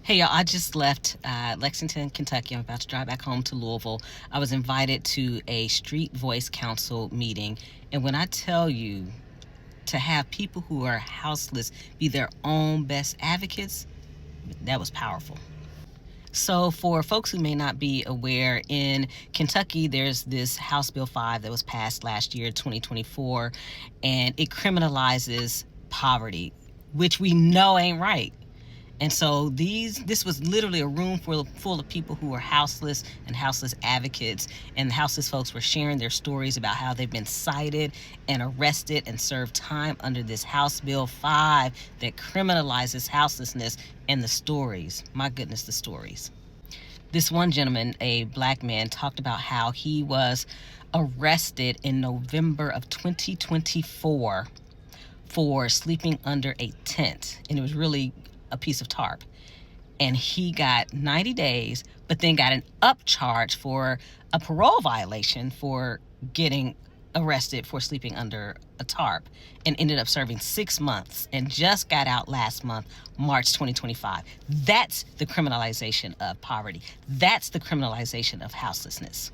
Hey y'all, I just left Lexington, Kentucky. I'm about to drive back home to Louisville. I was invited to a Street Voice Council meeting. And when I tell you to have people who are houseless be their own best advocates, that was powerful. So for folks who may not be aware, in Kentucky, there's this House Bill 5 that was passed last year, 2024, and it criminalizes poverty, which we know ain't right. And so this was literally a room full of people who were houseless and houseless advocates. And the houseless folks were sharing their stories about how they've been cited and arrested and served time under this House Bill 5 that criminalizes houselessness. And the stories, my goodness, the stories. This one gentleman, a black man, talked about how he was arrested in November of 2024 for sleeping under a tent. And it was really a piece of tarp, and he got 90 days, but then got an upcharge for a parole violation for getting arrested for sleeping under a tarp, and ended up serving 6 months and just got out last month, March 2025. That's the criminalization of poverty. That's the criminalization of houselessness.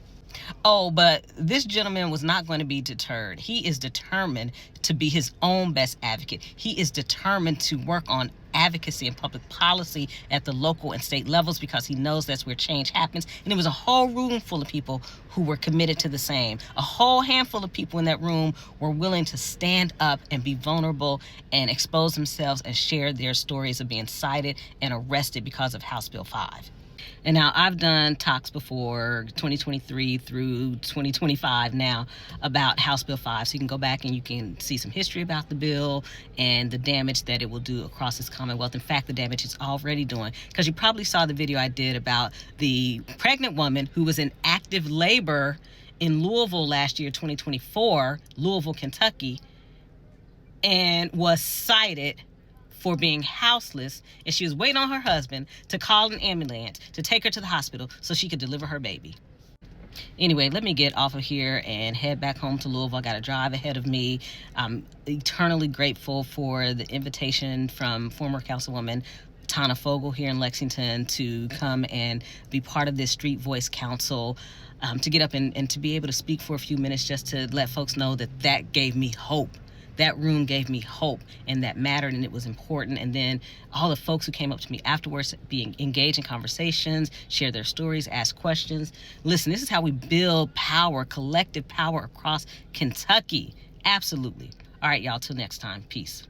Oh, but this gentleman was not going to be deterred. He is determined to be his own best advocate. He is determined to work on advocacy and public policy at the local and state levels, because he knows that's where change happens. And it was a whole room full of people who were committed to the same. A whole handful of people in that room were willing to stand up and be vulnerable and expose themselves and share their stories of being cited and arrested because of House Bill 5. And now I've done talks before, 2023 through 2025 now, about House Bill 5. So you can go back and you can see some history about the bill and the damage that it will do across this Commonwealth. In fact, the damage it's already doing. Because you probably saw the video I did about the pregnant woman who was in active labor in Louisville last year, 2024, Louisville, Kentucky, and was cited for being houseless, and she was waiting on her husband to call an ambulance to take her to the hospital so she could deliver her baby. Anyway, let me get off of here and head back home to Louisville. I got a drive ahead of me. I'm eternally grateful for the invitation from former Councilwoman Tana Fogel here in Lexington to come and be part of this Street Voice Council, to get up and to be able to speak for a few minutes, just to let folks know that gave me hope. That room gave me hope, and that mattered, and it was important. And then all the folks who came up to me afterwards, being engaged in conversations, share their stories, ask questions. Listen, this is how we build power, collective power across Kentucky. Absolutely. All right, y'all, till next time. Peace.